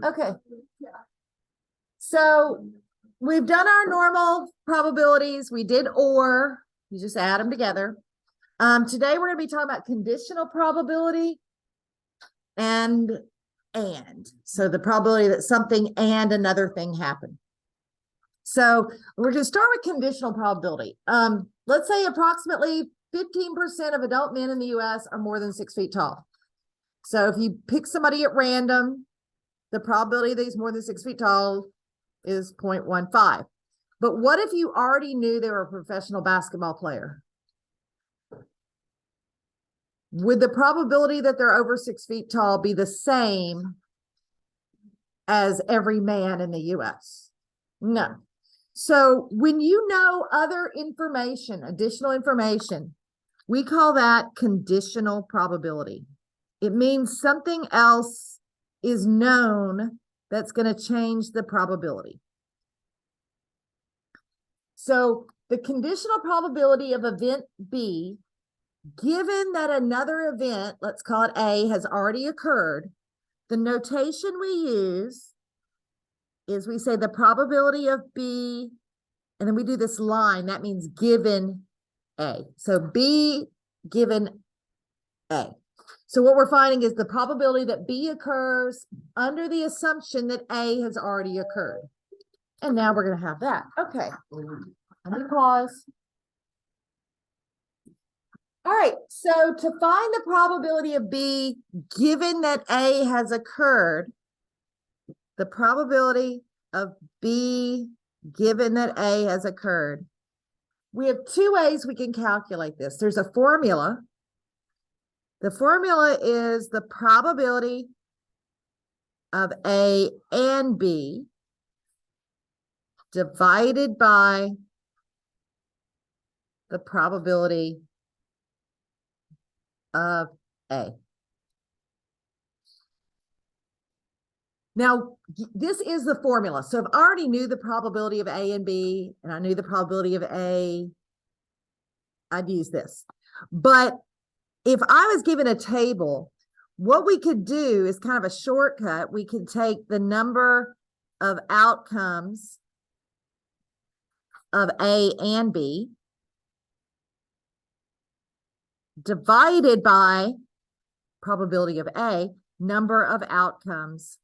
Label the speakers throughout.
Speaker 1: Okay. So we've done our normal probabilities. We did or, you just add them together. Today we're going to be talking about conditional probability and. So the probability that something and another thing happen. So we're going to start with conditional probability. Let's say approximately 15% of adult men in the US are more than 6 feet tall. So if you pick somebody at random, the probability that he's more than 6 feet tall is 0.15. But what if you already knew they were a professional basketball player? Would the probability that they're over 6 feet tall be the same as every man in the US? No. So when you know other information, additional information, we call that conditional probability. It means something else is known that's going to change the probability. So the conditional probability of event B, given that another event, let's call it A, has already occurred, the notation we use is we say the probability of B, and then we do this line, that means given A. So B given A. So what we're finding is the probability that B occurs under the assumption that A has already occurred. And now we're going to have that. Okay. Let me pause. All right. So to find the probability of B, given that A has occurred, the probability of B, given that A has occurred, we have two ways we can calculate this. There's a formula. The formula is the probability of A and B divided by the probability of A. Now, this is the formula. So if I already knew the probability of A and B, and I knew the probability of A, I'd use this. But if I was given a table, what we could do is kind of a shortcut. We could take the number of outcomes of A and B divided by probability of A, number of outcomes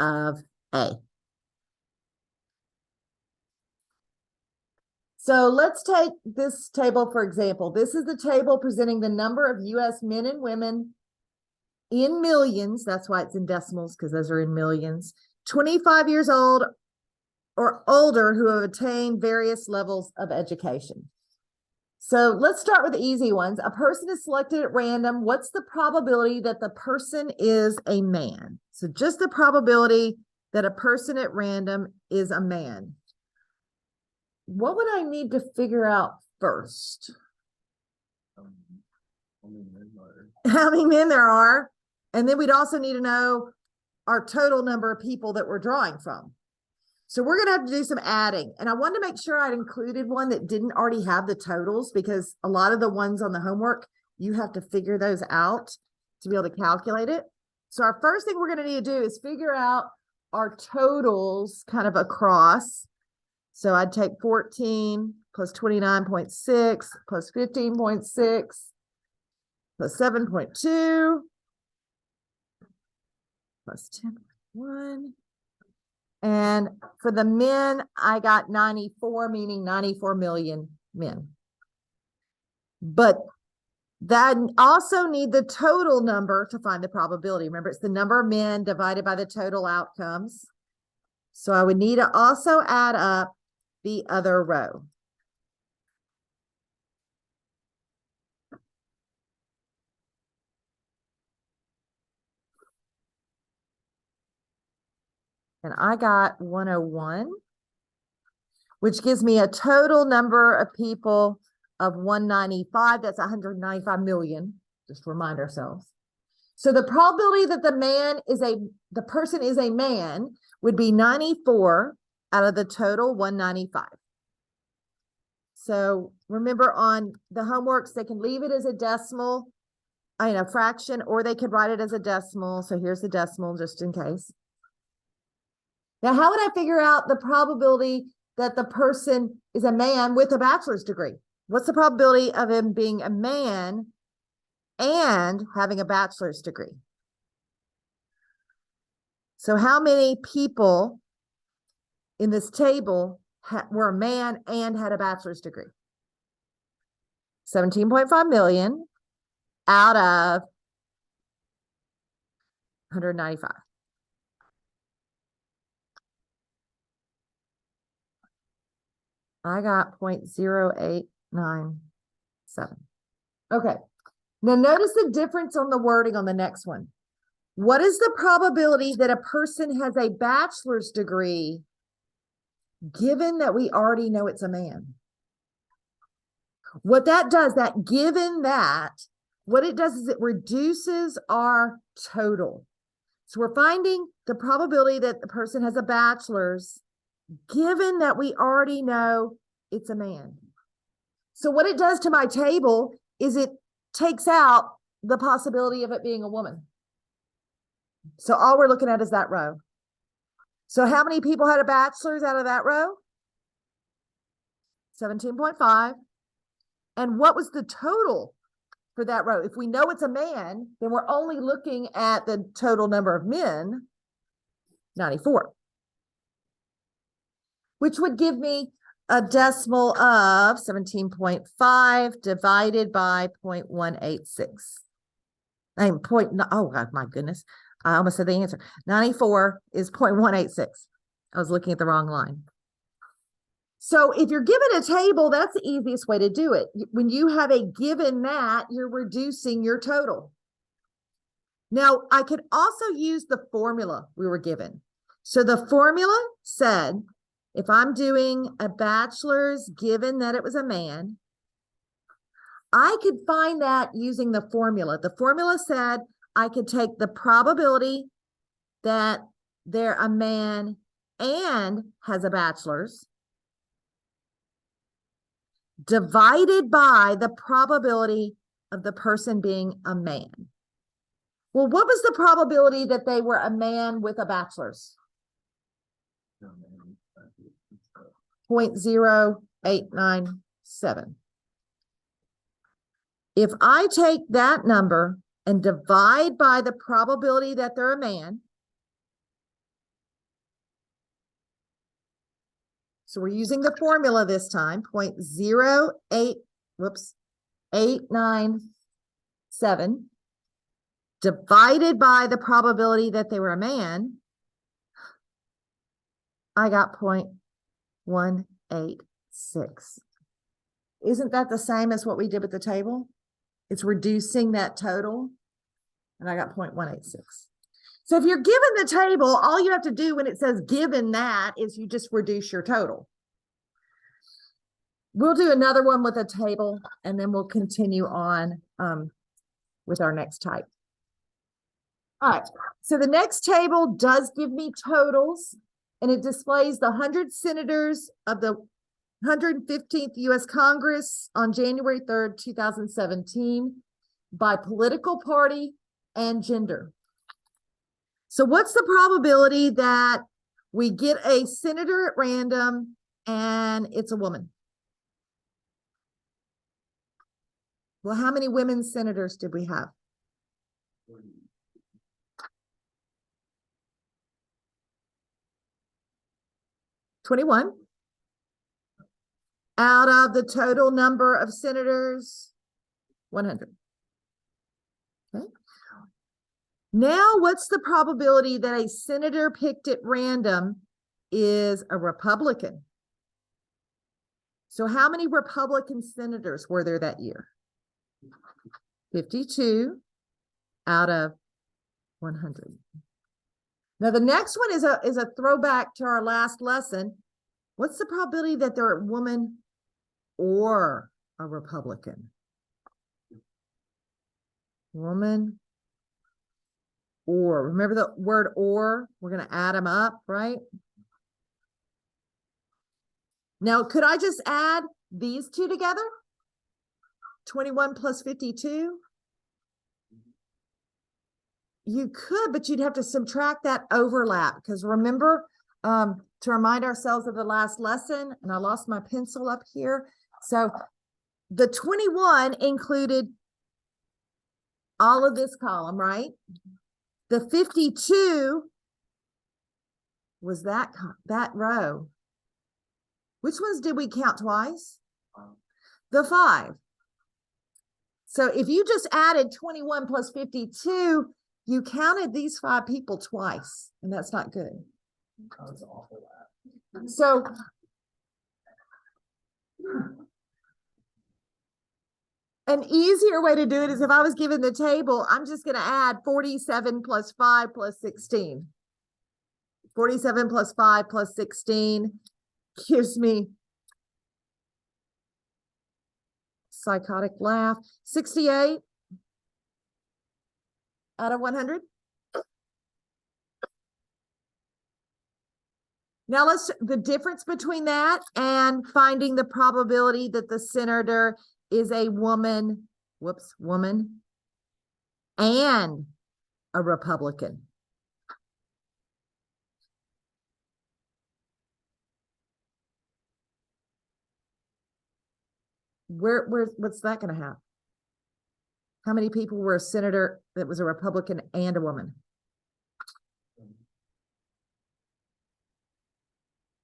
Speaker 1: of A. So let's take this table, for example. This is the table presenting the number of US men and women in millions. That's why it's in decimals, because those are in millions. 25 years old or older who have attained various levels of education. So let's start with the easy ones. A person is selected at random. What's the probability that the person is a man? So just the probability that a person at random is a man. What would I need to figure out first? How many men there are. And then we'd also need to know our total number of people that we're drawing from. So we're going to have to do some adding. And I wanted to make sure I'd included one that didn't already have the totals, because a lot of the ones on the homework, you have to figure those out to be able to calculate it. So our first thing we're going to need to do is figure out our totals kind of across. So I'd take 14 plus 29.6 plus 15.6 plus 7.2 plus 10.1. And for the men, I got 94, meaning 94 million men. But that also need the total number to find the probability. Remember, it's the number of men divided by the total outcomes. So I would need to also add up the other row. And I got 101, which gives me a total number of people of 195. That's 195 million, just to remind ourselves. So the probability that the person is a man would be 94 out of the total 195. So remember, on the homeworks, they can leave it as a decimal a fraction, or they could write it as a decimal. So here's the decimal just in case. Now, how would I figure out the probability that the person is a man with a bachelor's degree? What's the probability of him being a man and having a bachelor's degree? So how many people in this table were a man and had a bachelor's degree? 17.5 million out of 195. I got 0.0897. Okay. Now notice the difference on the wording on the next one. What is the probability that a person has a bachelor's degree given that we already know it's a man? What that does, that given that, what it does is it reduces our total. So we're finding the probability that the person has a bachelor's given that we already know it's a man. So what it does to my table is it takes out the possibility of it being a woman. So all we're looking at is that row. So how many people had a bachelor's out of that row? 17.5. And what was the total for that row? If we know it's a man, then we're only looking at the total number of men, 94. Which would give me a decimal of 17.5 divided by 0.186. Oh God, my goodness. I almost said the answer. 94 is 0.186. I was looking at the wrong line. So if you're given a table, that's the easiest way to do it. When you have a given that, you're reducing your total. Now, I could also use the formula we were given. So the formula said, if I'm doing a bachelor's given that it was a man, I could find that using the formula. The formula said I could take the probability that they're a man and has a bachelor's divided by the probability of the person being a man. Well, what was the probability that they were a man with a bachelor's? 0.0897. If I take that number and divide by the probability that they're a man, so we're using the formula this time, 0.897 divided by the probability that they were a man, I got 0.186. Isn't that the same as what we did with the table? It's reducing that total, and I got 0.186. So if you're given the table, all you have to do when it says given that is you just reduce your total. We'll do another one with a table, and then we'll continue on with our next type. All right, so the next table does give me totals, and it displays the 100 senators of the 115th U.S. Congress on January 3rd, 2017 by political party and gender. So what's the probability that we get a senator at random and it's a woman? Well, how many women senators did we have? 21. Out of the total number of senators, 100. Okay. Now, what's the probability that a senator picked at random is a Republican? So how many Republican senators were there that year? 52 out of 100. Now, the next one is a throwback to our last lesson. What's the probability that they're a woman or a Republican? Woman or, remember the word or? We're going to add them up, right? Now, could I just add these two together? 21 plus 52? you could, but you'd have to subtract that overlap, because remember, to remind ourselves of the last lesson, and I lost my pencil up here. So the 21 included all of this column, right? The 52 was that row. Which ones did we count twice? The 5. So if you just added 21 plus 52, you counted these 5 people twice, and that's not good. So an easier way to do it is, if I was given the table, I'm just going to add 47 plus 5 plus 16. 47 plus 5 plus 16 gives me, psychotic laugh, 68 out of 100. Now the difference between that and finding the probability that the senator is a woman, woman, and a Republican. What's that going to have? How many people were a senator that was a Republican and a woman?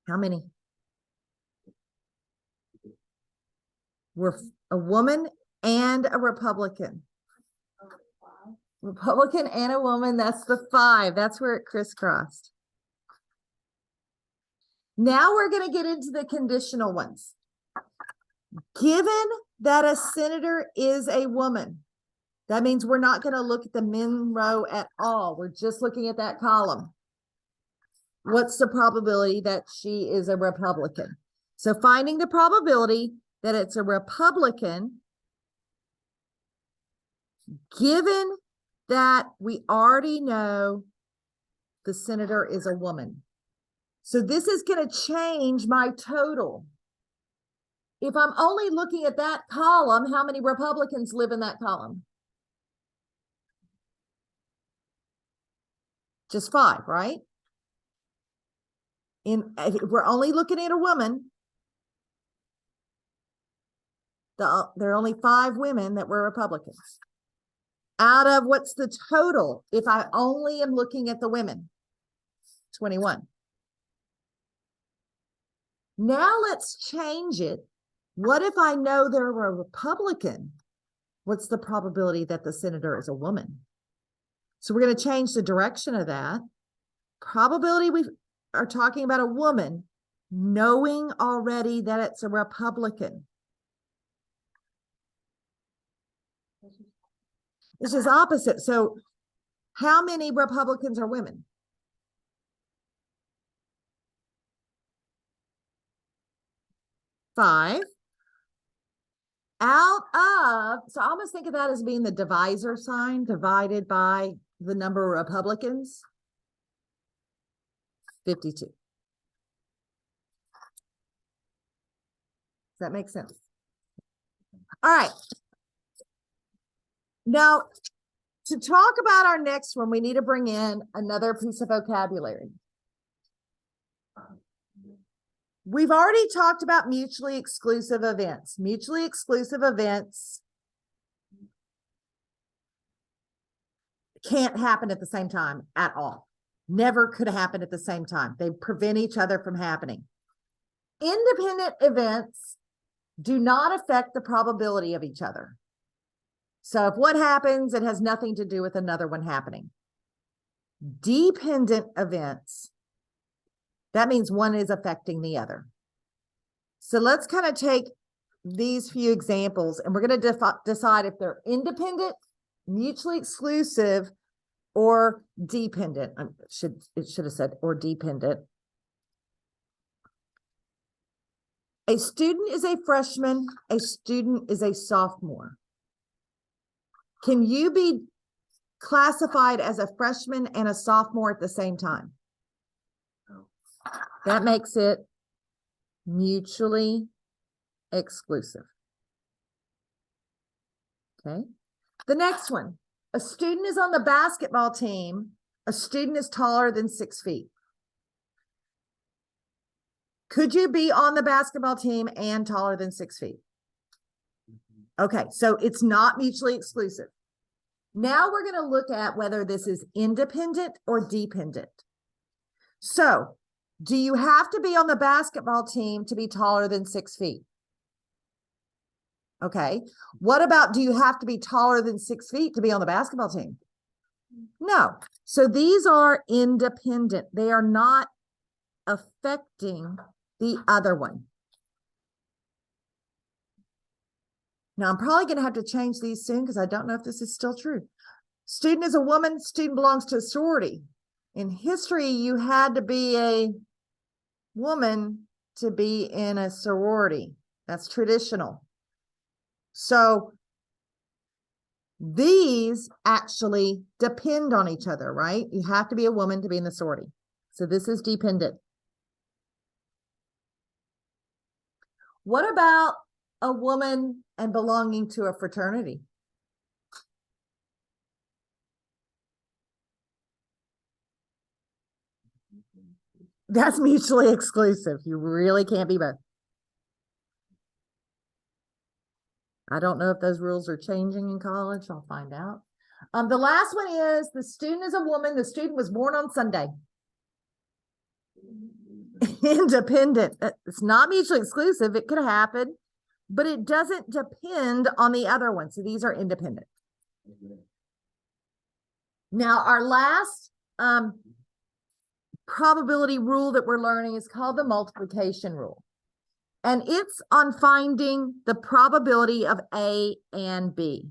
Speaker 1: How many were a woman and a Republican? Republican and a woman, that's the 5. That's where it crisscrossed. Now we're going to get into the conditional ones. Given that a senator is a woman, that means we're not going to look at the men row at all. We're just looking at that column. What's the probability that she is a Republican? So finding the probability that it's a Republican, given that we already know the senator is a woman. So this is going to change my total. If I'm only looking at that column, how many Republicans live in that column? Just 5, right? If we're only looking at a woman, there are only 5 women that were Republicans. Out of what's the total if I only am looking at the women? 21. Now let's change it. What if I know they're a Republican? What's the probability that the senator is a woman? So we're going to change the direction of that. Probability, we are talking about a woman, knowing already that it's a Republican. This is opposite. So how many Republicans are women? 5. Out of, so I almost think of that as being the divisor sign divided by the number of Republicans. 52. Does that make sense? All right. Now, to talk about our next one, we need to bring in another piece of vocabulary. We've already talked about mutually exclusive events. Mutually exclusive events can't happen at the same time at all. Never could happen at the same time. They prevent each other from happening. Independent events do not affect the probability of each other. So if one happens, it has nothing to do with another one happening. Dependent events, that means one is affecting the other. So let's kind of take these few examples, and we're going to decide if they're independent, mutually exclusive, or dependent. It should have said or dependent. A student is a freshman. A student is a sophomore. Can you be classified as a freshman and a sophomore at the same time? That makes it mutually exclusive. Okay. The next one, A student is on the basketball team. A student is taller than 6 feet. Could you be on the basketball team and taller than 6 feet? Okay, so it's not mutually exclusive. Now we're going to look at whether this is independent or dependent. So, do you have to be on the basketball team to be taller than 6 feet? Okay. What about, do you have to be taller than 6 feet to be on the basketball team? No. So these are independent. They are not affecting the other one. Now, I'm probably going to have to change these soon because I don't know if this is still true. Student is a woman. Student belongs to a sorority. In history, you had to be a woman to be in a sorority. That's traditional. So these actually depend on each other, right? You have to be a woman to be in the sorority. So this is dependent. What about a woman and belonging to a fraternity? That's mutually exclusive. You really can't be both. I don't know if those rules are changing in college. I'll find out. The last one is the student is a woman. The student was born on Sunday. Independent. It's not mutually exclusive. It could happen, but it doesn't depend on the other one. So these are independent. Now, our last probability rule that we're learning is called the multiplication rule. And it's on finding the probability of A and B.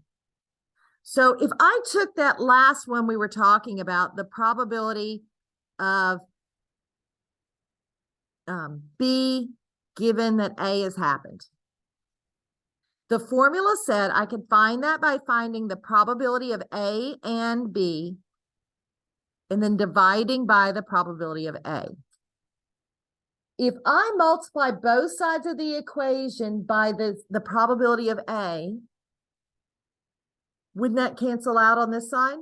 Speaker 1: So if I took that last one we were talking about, the probability of B given that A has happened. The formula said I could find that by finding the probability of A and B and then dividing by the probability of A. If I multiply both sides of the equation by the probability of A, wouldn't that cancel out on this side?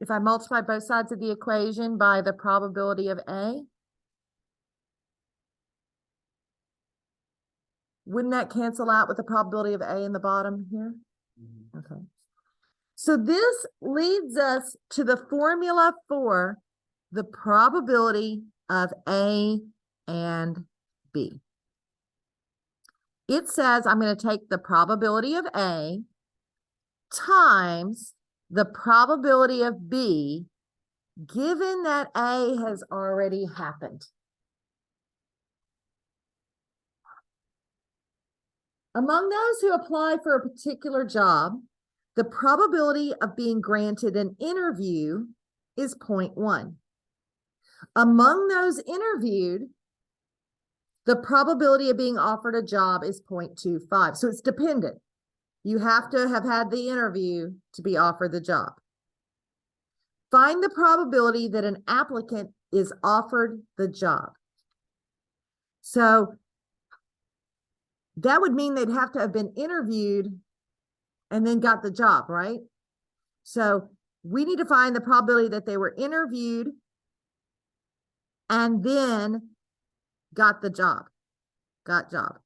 Speaker 1: If I multiply both sides of the equation by the probability of A, wouldn't that cancel out with the probability of A in the bottom here? Mm-hmm. Okay. So this leads us to the formula for the probability of A and B. It says I'm going to take the probability of A times the probability of B, given that A has already happened. Among those who apply for a particular job, the probability of being granted an interview is 0.1. Among those interviewed, the probability of being offered a job is 0.25. So it's dependent. You have to have had the interview to be offered the job. Find the probability that an applicant is offered the job. So that would mean they'd have to have been interviewed and then got the job, right? So we need to find the probability that they were interviewed and then got the job, got job.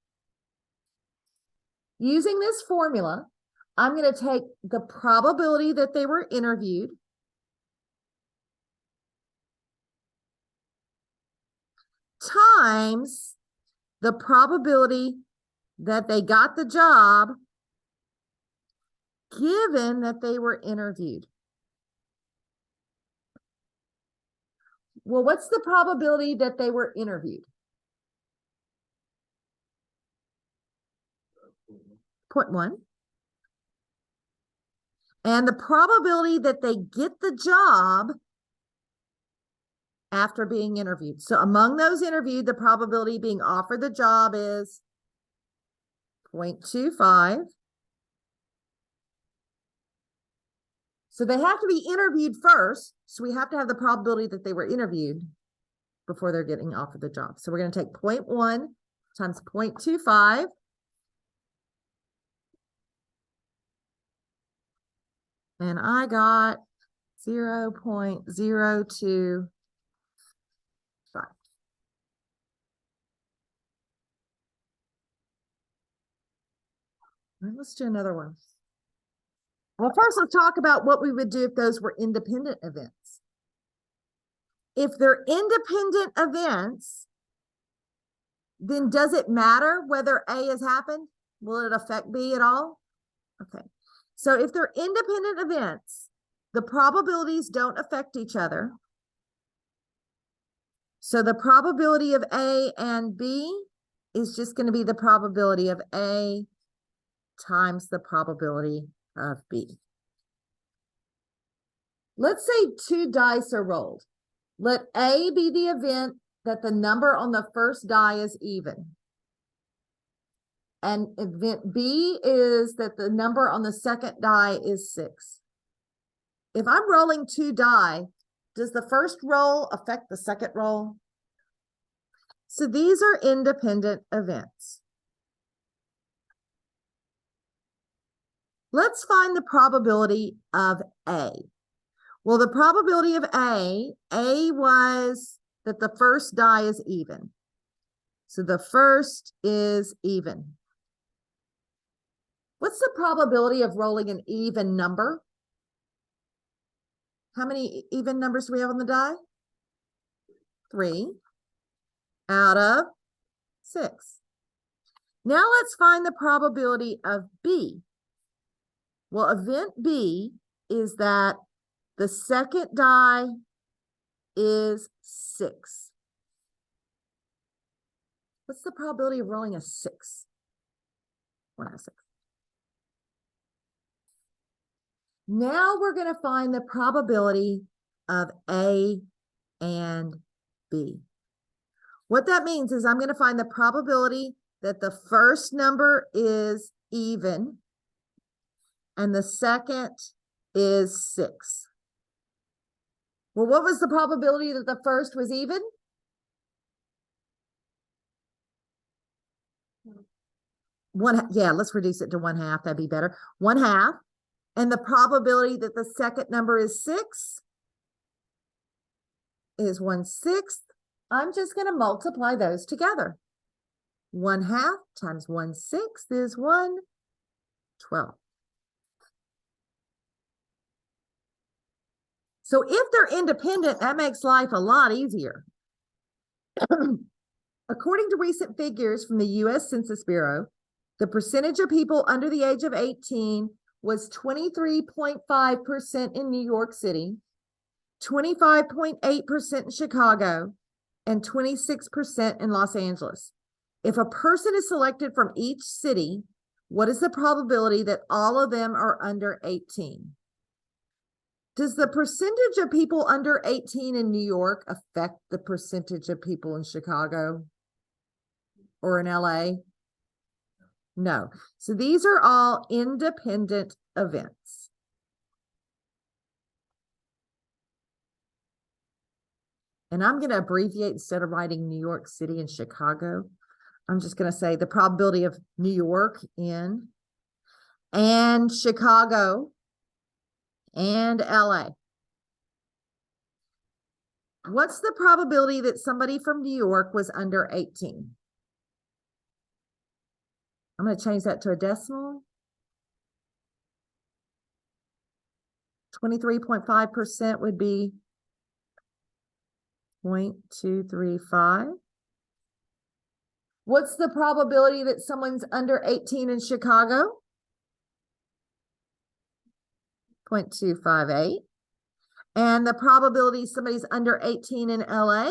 Speaker 1: Using this formula, I'm going to take the probability that they were interviewed times the probability that they got the job given that they were interviewed. Well, what's the probability that they were interviewed? 0.1. And the probability that they get the job after being interviewed. So among those interviewed, the probability of being offered the job is 0.25. So they have to be interviewed first. So we have to have the probability that they were interviewed before they're getting offered the job. So we're going to take 0.1 times 0.25. And I got 0.025. Let's do another one. Well, first, let's talk about what we would do if those were independent events. If they're independent events, then does it matter whether A has happened? Will it affect B at all? Okay. So if they're independent events, the probabilities don't affect each other. So the probability of A and B is just going to be the probability of A times the probability of B. Let's say 2 dice are rolled. Let A be the event that the number on the first die is even. And event B is that the number on the second die is 6. If I'm rolling 2 die, does the first roll affect the second roll? So these are independent events. Let's find the probability of A. Well, the probability of A was that the first die is even. So the first is even. What's the probability of rolling an even number? How many even numbers do we have on the die? 3 out of 6. Now let's find the probability of B. Well, event B is that the second die is 6. What's the probability of rolling a 6? 1 out of 6. Now we're going to find the probability of A and B. What that means is I'm going to find the probability that the first number is even and the second is 6. Well, what was the probability that the first was even? Yeah, let's reduce it to 1/2. That'd be better. 1/2. And the probability that the second number is 6 is 1/6. I'm just going to multiply those together. 1/2 times 1/6 is 1/12. So if they're independent, that makes life a lot easier. According to recent figures from the U.S. Census Bureau, the percentage of people under the age of 18 was 23.5% in New York City, 25.8% in Chicago, and 26% in Los Angeles. If a person is selected from each city, what is the probability that all of them are under 18? Does the percentage of people under 18 in New York affect the percentage of people in Chicago or in LA? No. So these are all independent events. And I'm going to abbreviate instead of writing New York City and Chicago. I'm just going to say the probability of New York in and Chicago and LA. What's the probability that somebody from New York was under 18? I'm going to change that to a decimal. 23.5% would be 0.235. What's the probability that someone's under 18 in Chicago? 0.258. And the probability somebody's under 18 in LA?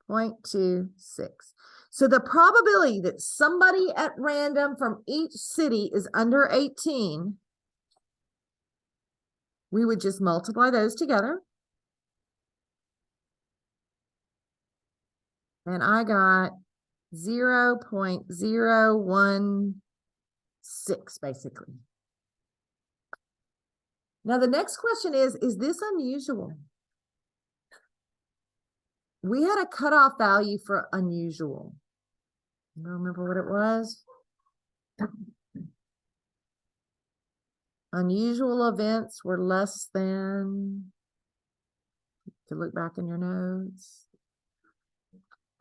Speaker 1: 0.26. So the probability that somebody at random from each city is under 18, we would just multiply those together. And I got 0.016 basically. Now the next question is this unusual? We had a cutoff value for unusual. I don't remember what it was. Unusual events were less than, to look back in your notes.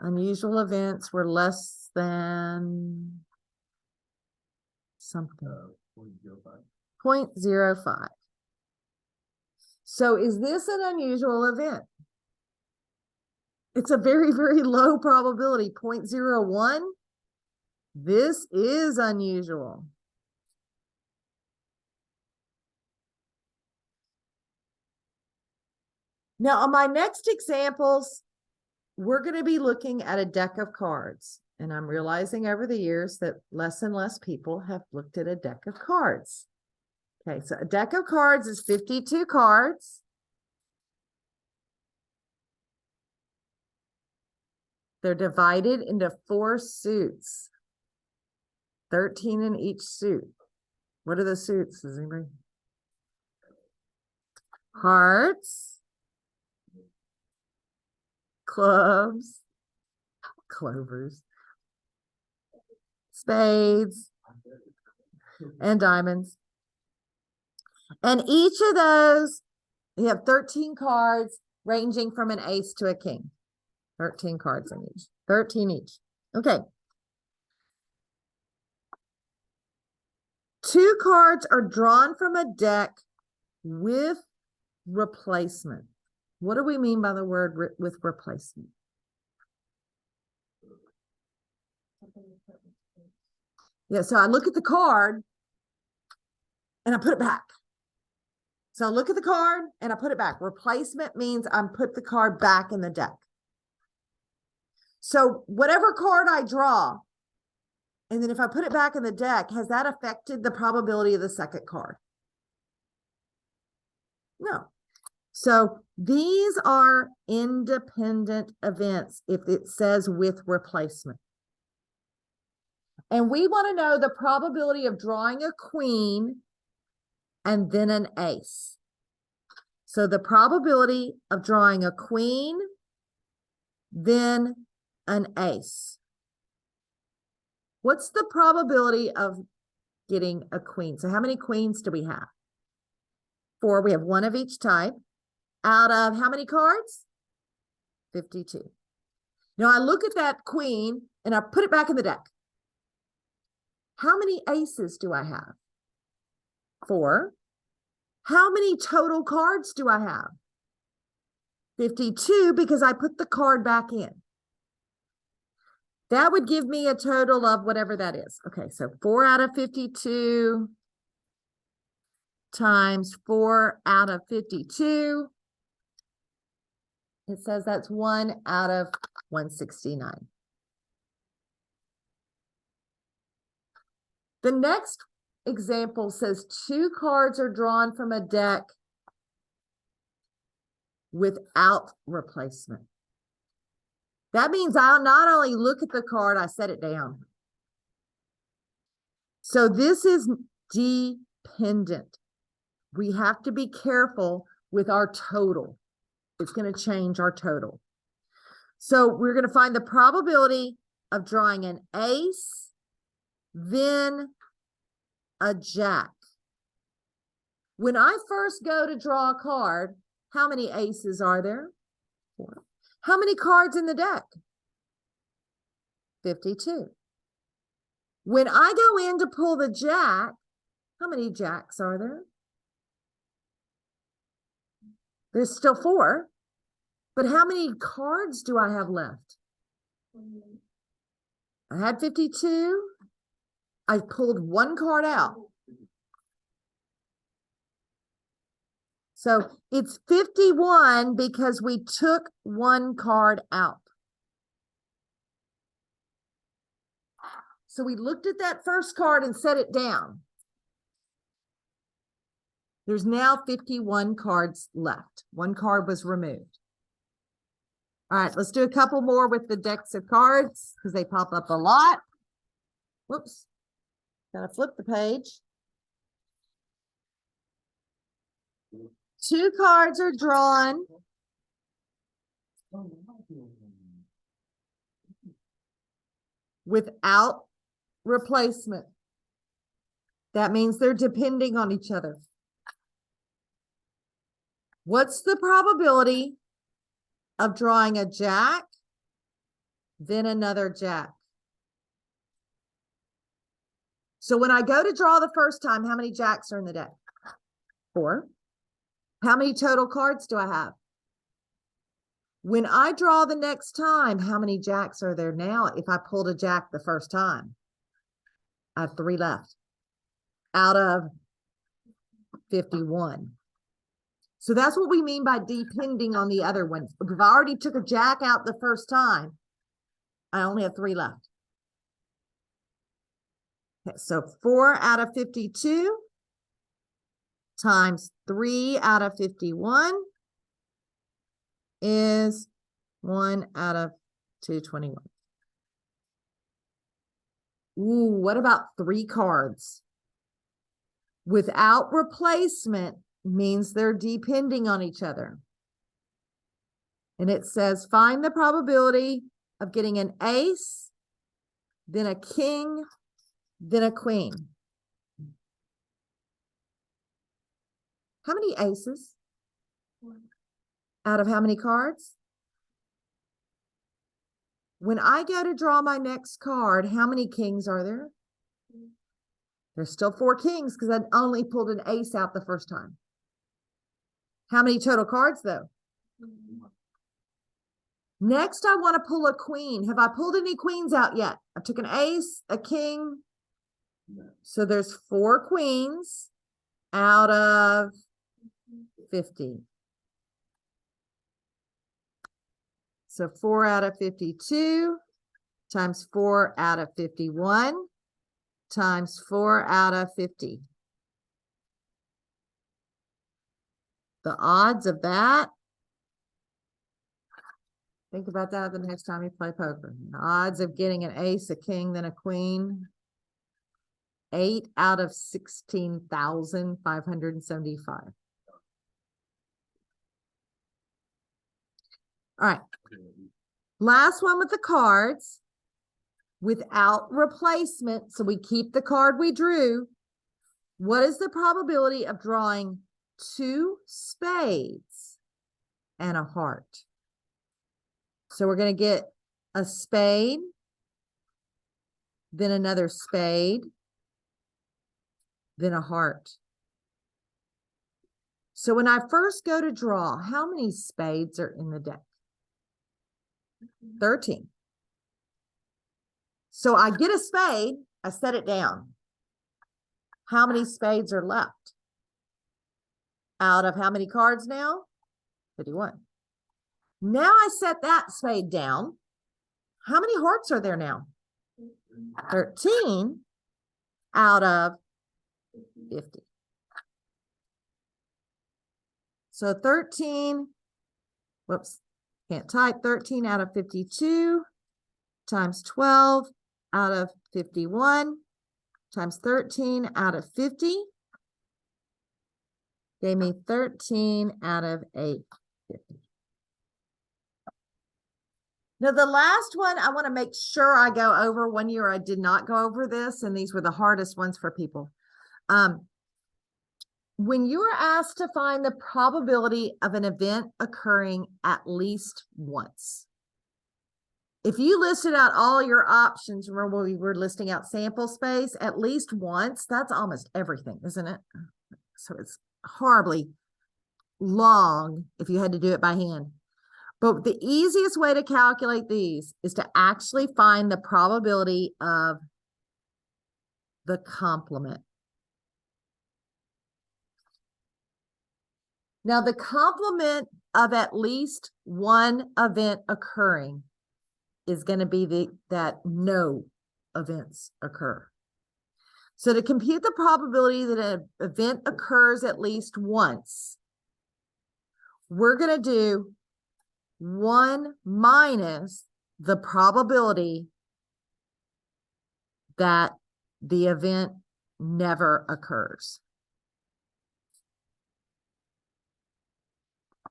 Speaker 1: Unusual events were less than something. 0.05. So is this an unusual event? It's a very, very low probability, 0.01. This is unusual. Now, on my next examples, we're going to be looking at a deck of cards. And I'm realizing over the years that less and less people have looked at a deck of cards. Okay, so a deck of cards is 52 cards. They're divided into 4 suits, 13 in each suit. What are the suits? Does anybody? Hearts, clubs, clovers, spades, and diamonds. And each of those, you have 13 cards ranging from an ace to a king. 13 cards in each. 13 each. Okay. 2 cards are drawn from a deck with replacement. What do we mean by the word with replacement? Yeah, so I look at the card and I put it back. So I look at the card and I put it back. Replacement means I'm put the card back in the deck. So whatever card I draw, and then if I put it back in the deck, has that affected the probability of the second card? No. So these are independent events if it says with replacement. And we want to know the probability of drawing a queen and then an ace. So the probability of drawing a queen, then an ace. What's the probability of getting a queen? So how many queens do we have? 4. We have 1 of each type. Out of how many cards? 52. Now I look at that queen and I put it back in the deck. How many aces do I have? 4. How many total cards do I have? 52, because I put the card back in. That would give me a total of whatever that is. Okay, so 4 out of 52 times 4 out of 52. It says that's 1 out of 169. The next example says 2 cards are drawn from a deck without replacement. That means I'll not only look at the card, I set it down. So this is dependent. We have to be careful with our total. It's going to change our total. So we're going to find the probability of drawing an ace, then a jack. When I first go to draw a card, how many aces are there? 4. How many cards in the deck? 52. When I go in to pull the jack, how many jacks are there? There's still 4. But how many cards do I have left? I had 52. I pulled 1 card out. So it's 51 because we took 1 card out. So we looked at that first card and set it down. There's now 51 cards left. 1 card was removed. All right, let's do a couple more with the decks of cards because they pop up a lot. Whoops, gotta flip the page. 2 cards are drawn without replacement. That means they're depending on each other. What's the probability of drawing a jack, then another jack? So when I go to draw the first time, how many jacks are in the deck? 4. How many total cards do I have? When I draw the next time, how many jacks are there now if I pulled a jack the first time? I have 3 left out of 51. So that's what we mean by depending on the other one. If I already took a jack out the first time, I only have 3 left. Okay, so 4 out of 52 times 3 out of 51 is 1 out of 221. Ooh, what about 3 cards? Without replacement means they're depending on each other. And it says, find the probability of getting an ace, then a king, then a queen. How many aces? 1. Out of how many cards? When I go to draw my next card, how many kings are there? 3. There's still 4 kings because I only pulled an ace out the first time. How many total cards though? 1. Next, I want to pull a queen. Have I pulled any queens out yet? I took an ace, a king. No. So there's 4 queens out of 50. So 4 out of 52 times 4 out of 51 times 4 out of 50. The odds of that, think about that the next time you play poker. The odds of getting an ace, a king, then a queen, 8 out of 16,575. All right. Last one with the cards. Without replacement, so we keep the card we drew. What is the probability of drawing 2 spades and a heart? So we're going to get a spade, then another spade, then a heart. So when I first go to draw, how many spades are in the deck? 13. So I get a spade, I set it down. How many spades are left? Out of how many cards now? 51. Now I set that spade down. How many hearts are there now? 13 out of 50. So 13, whoops, can't type, 13 out of 52 times 12 out of 51 times 13 out of 50 gave me 13 out of 850. Now, the last one, I want to make sure I go over. One year I did not go over this, and these were the hardest ones for people. When you are asked to find the probability of an event occurring at least once, if you listed out all your options, remember we were listing out sample space, at least once, that's almost everything, isn't it? So it's horribly long if you had to do it by hand. But the easiest way to calculate these is to actually find the probability of the complement. Now, the complement of at least one event occurring is going to be that no events occur. So to compute the probability that an event occurs at least once, we're going to do 1 minus the probability that the event never occurs.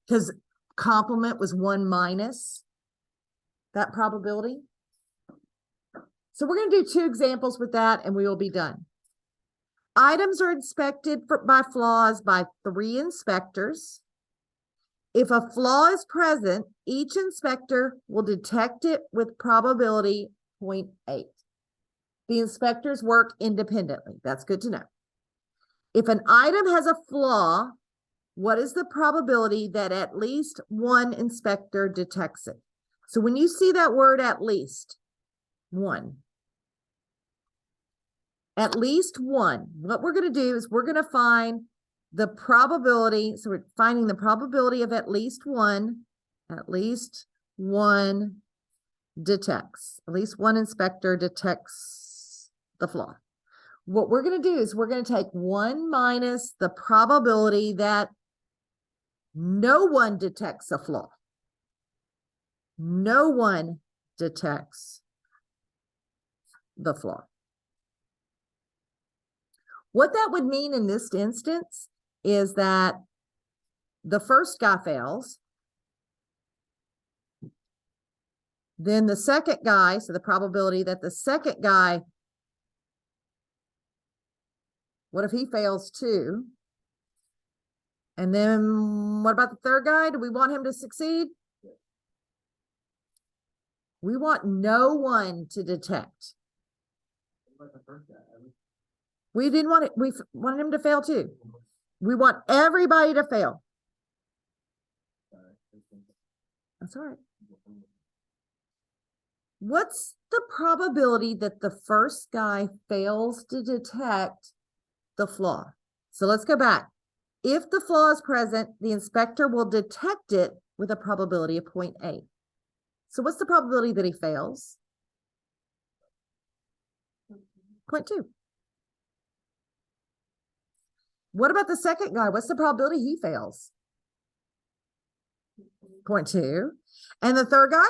Speaker 1: Because complement was 1 minus that probability. So we're going to do 2 examples with that and we will be done. items are inspected by flaws by 3 inspectors. If a flaw is present, each inspector will detect it with probability 0.8. The inspectors work independently. That's good to know. If an item has a flaw, what is the probability that at least one inspector detects it? So when you see that word at least one, what we're going to do is we're going to find the probability. So we're finding the probability of at least one detects, at least one inspector detects the flaw. What we're going to do is we're going to take 1 minus the probability that no one detects a flaw. No one detects the flaw. What that would mean in this instance is that the first guy fails. Then the second guy, so the probability that the second guy, what if he fails too? And then what about the third guy? Do we want him to succeed? We want no one to detect. What about the first guy? We didn't want it. We wanted him to fail too. We want everybody to fail. That's all right. What's the probability that the first guy fails to detect the flaw? So let's go back. If the flaw is present, the inspector will detect it with a probability of 0.8. So what's the probability that he fails? 0.2. What about the second guy? What's the probability he fails? 0.2. And the third guy?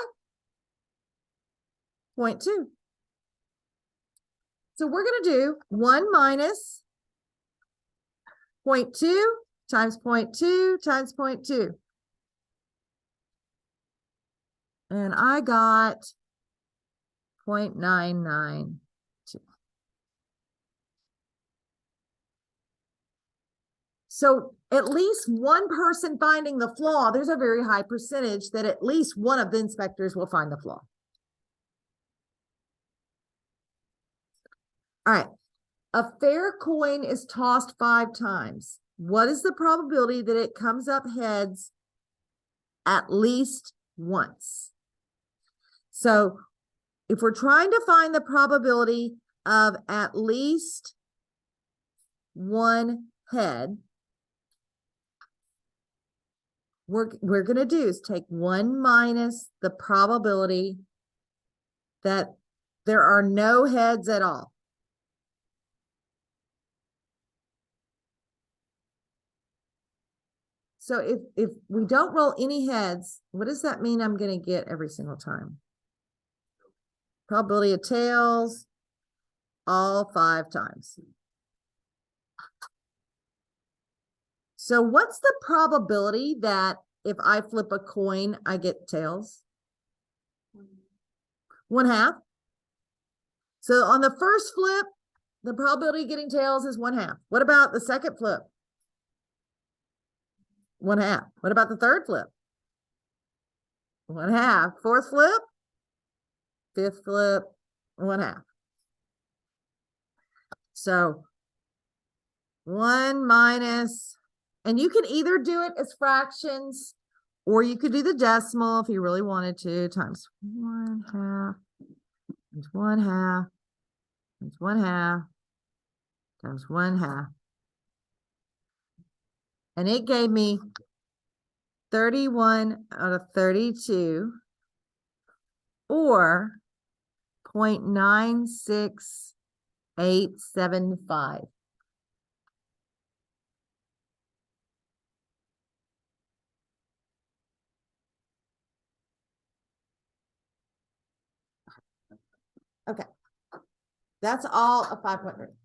Speaker 1: 0.2. So we're going to do 1 minus 0.2 times 0.2 times 0.2. And I got 0.992. So at least one person finding the flaw, there's a very high percentage that at least one of the inspectors will find the flaw. All right. A fair coin is tossed 5 times. What is the probability that it comes up heads at least once? So if we're trying to find the probability of at least one head, we're going to do is take 1 minus the probability that there are no heads at all. So if we don't roll any heads, what does that mean I'm going to get every single time? Probability of tails all 5 times. So what's the probability that if I flip a coin, I get tails? 1/2. So on the first flip, the probability of getting tails is 1/2. What about the second flip? 1/2. What about the third flip? 1/2. Fourth flip? Fifth flip? 1/2. So 1 minus, and you can either do it as fractions or you could do the decimal if you really wanted to, times 1/2 times 1/2 times 1/2 times 1/2. And it gave me 31 out of 32, or 0.96875. Okay. That's all a 5.3.